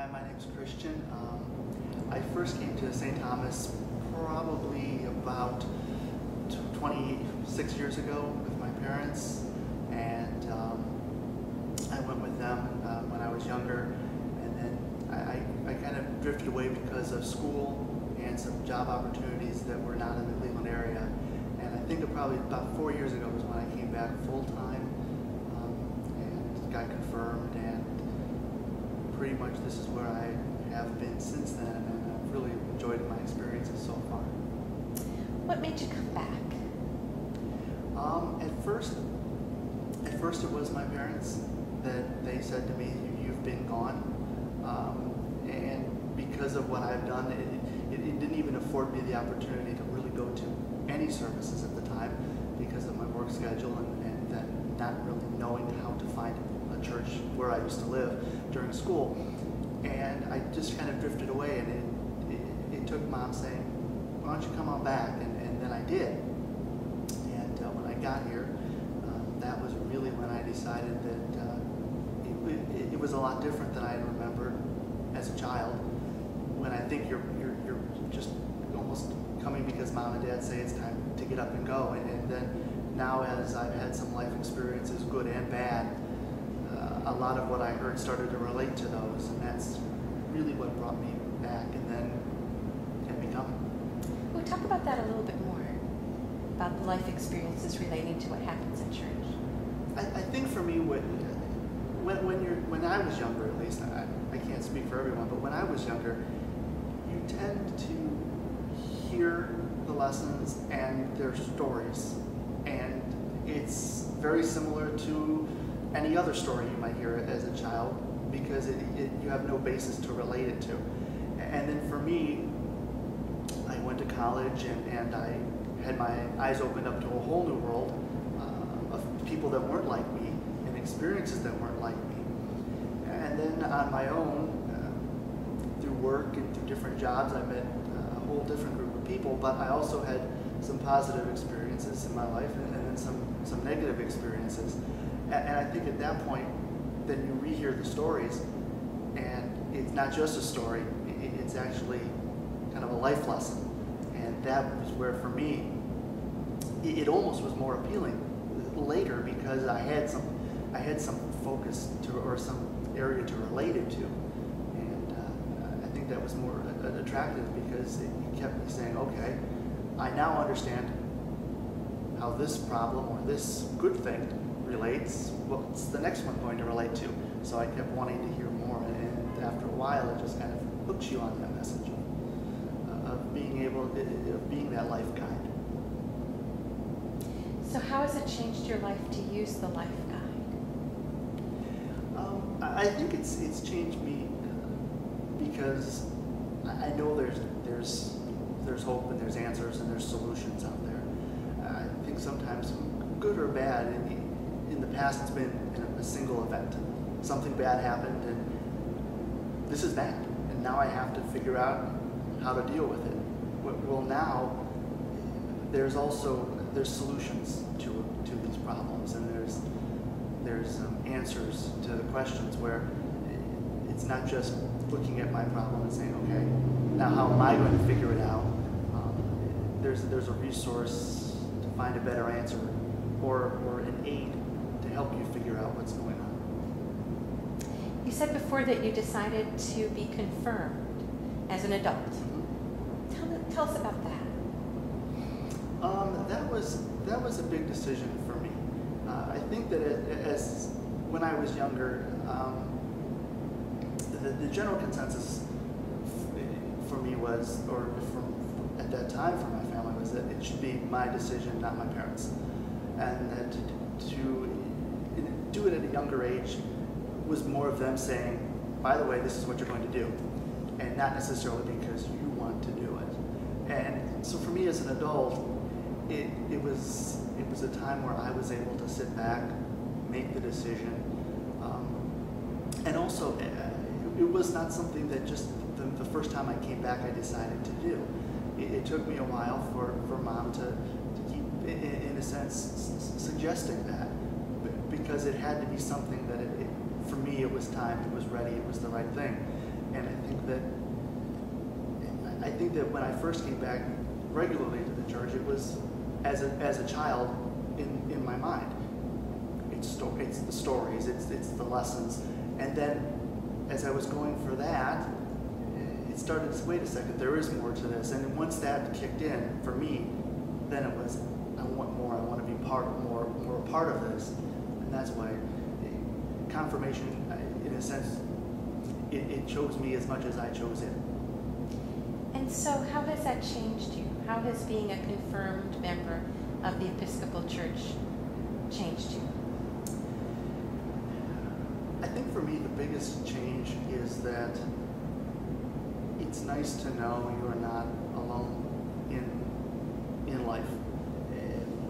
Hi, my name's Christian. I first came to St. Thomas probably about 26 years ago with my parents, and I went with them when I was younger, and then I kind of drifted away because of school and some job opportunities that were not in the Cleveland area. And I think probably about 4 years ago was when I came back full-time and got confirmed, and pretty much this is where I have been since then, and I've really enjoyed my experiences so far. What made you come back? At first it was my parents that they said to me, "You've been gone," and because of what I've done, it didn't even afford me the opportunity to really go to any services at the time because of my work schedule and then not really knowing how to find a church where I used to live during school. And I just kind of drifted away, and it took Mom saying, "Why don't you come on back?" And then I did. And when I got here, that was really when I decided that it was a lot different than I had remembered as a child, when I think you're just almost coming because Mom and Dad say it's time to get up and go. And then now, as I've had some life experiences, good and bad, a lot of what I heard started to relate to those, and that's really what brought me back and then kept me coming. We'll talk about that a little bit more, about the life experiences relating to what happens in church. I think for me, when I was younger, at least, I can't speak for everyone, but when I was younger, you tend to hear the lessons and their stories, and it's very similar to any other story you might hear as a child, because you have no basis to relate it to. And then for me, I went to college and I had my eyes opened up to a whole new world of people that weren't like me and experiences that weren't like me. And then on my own, through work and through different jobs, I met a whole different group of people, but I also had some positive experiences in my life and then some negative experiences. And I think at that point, then you rehear the stories, and it's not just a story, it's actually kind of a life lesson. And that was where, for me, it almost was more appealing later, because I had some focus to, or some area to relate it to. And I think that was more attractive, because it kept me saying, okay, I now understand how this problem or this good thing relates. What's the next one going to relate to? So I kept wanting to hear more, and after a while it just kind of hooks you on that message of being that life guide. So how has it changed your life to use the life guide? I think it's changed me because I know there's hope, and there's answers, and there's solutions out there. I think sometimes, good or bad, in the past it's been a single event. Something bad happened, and this is that, and now I have to figure out how to deal with it. Well, now there's solutions to these problems, and there's answers to the questions, where it's not just looking at my problem and saying, okay, now how am I going to figure it out? There's a resource to find a better answer, or an aid to help you figure out what's going on. You said before that you decided to be confirmed as an adult. Mm-hmm. Tell us about that. That was a big decision for me. I think that when I was younger, the general consensus for me was, at that time for my family, was that it should be my decision, not my parents, and that to do it at a younger age was more of them saying, by the way, this is what you're going to do, and not necessarily because you want to do it. And so for me as an adult, it was a time where I was able to sit back, make the decision, and also it was not something that just the first time I came back I decided to do. It took me a while for Mom to keep, in a sense, suggesting that, because it had to be something that for me it was time, it was ready, it was the right thing. And I think that when I first came back regularly to the church, it was as a child in my mind. It's the stories, it's the lessons. And then as I was going for that, it started to, wait a second, there is more to this. And once that kicked in for me, then it was, I want more, I want to be more a part of this. And that's why confirmation, in a sense, it chose me as much as I chose it. And so how has that changed you? How has being a confirmed member of the Episcopal Church changed you? I think for me the biggest change is that it's nice to know you are not alone in life.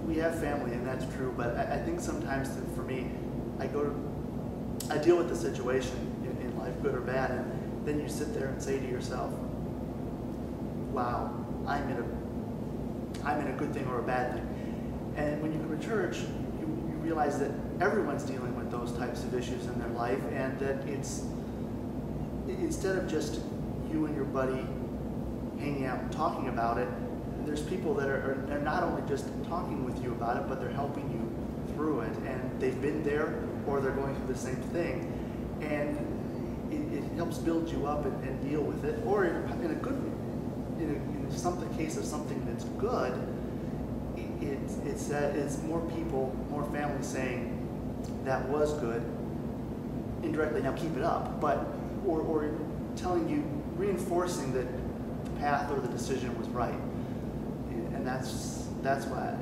We have family, and that's true, but I think sometimes that for me, I deal with the situation in life, good or bad, and then you sit there and say to yourself, wow, I'm in a good thing or a bad thing. And when you go to church, you realize that everyone's dealing with those types of issues in their life, and that it's, instead of just you and your buddy hanging out and talking about it, there's people that are not only just talking with you about it, but they're helping you through it, and they've been there or they're going through the same thing, and it helps build you up and deal with it. Or in a good, in some case of something that's good, it's more people, more families saying that was good indirectly, now keep it up, but or telling you, reinforcing that the path or the decision was right. And that's why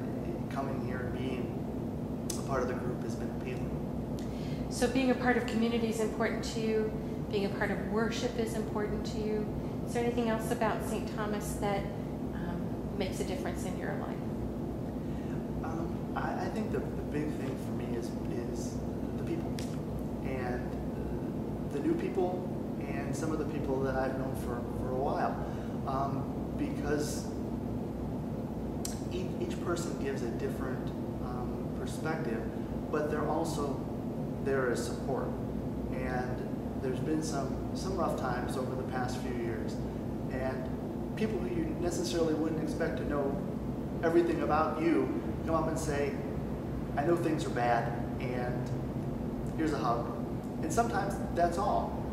coming here and being a part of the group has been appealing. So being a part of community is important to you. Being a part of worship is important to you. Is there anything else about St. Thomas that makes a difference in your life? I think the big thing for me is the people, and the new people, and some of the people that I've known for a while, because each person gives a different perspective, but they're also there as support. And there's been some rough times over the past few years, and people who you necessarily wouldn't expect to know everything about you come up and say, I know things are bad, and here's a hug. And sometimes that's all,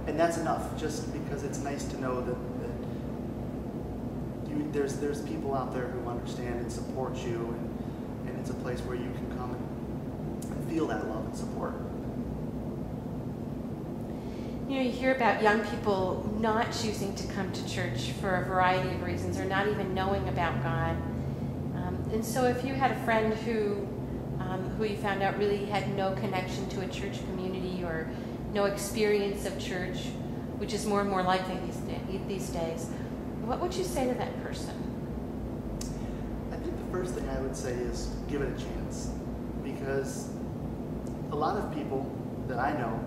and that's enough, just because it's nice to know that there's people out there who understand and support you, and it's a place where you can come and feel that love and support. You know, you hear about young people not choosing to come to church for a variety of reasons, or not even knowing about God. And so if you had a friend who you found out really had no connection to a church community or no experience of church, which is more and more likely these days, what would you say to that person? I think the first thing I would say is give it a chance, because a lot of people that I know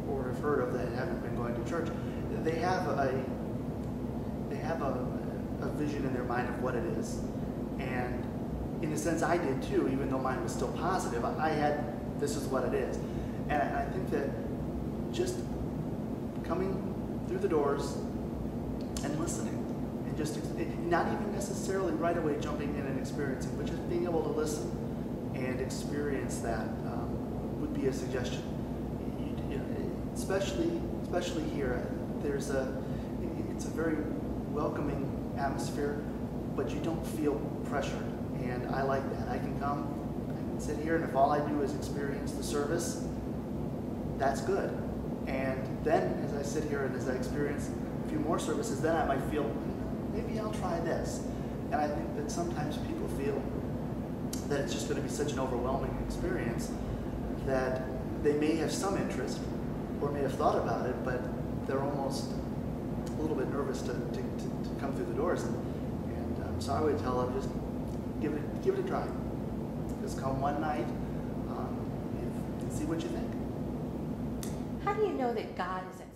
or have heard of that haven't been going to church, they have a vision in their mind of what it is. And in a sense I did too, even though mine was still positive. I had, this is what it is. And I think that just coming through the doors and listening, and just not even necessarily right away jumping in and experiencing, but just being able to listen and experience that would be a suggestion. Especially here, it's a very welcoming atmosphere, but you don't feel pressured, and I like that. I can come, I can sit here, and if all I do is experience the service, that's good. And then as I sit here and as I experience a few more services, then I might feel, maybe I'll try this. And I think that sometimes people feel that it's just going to be such an overwhelming experience that they may have some interest or may have thought about it, but they're almost a little bit nervous to come through the doors. And so I would tell them, just give it a try. Just come one night and see what you think. How do you know that God is at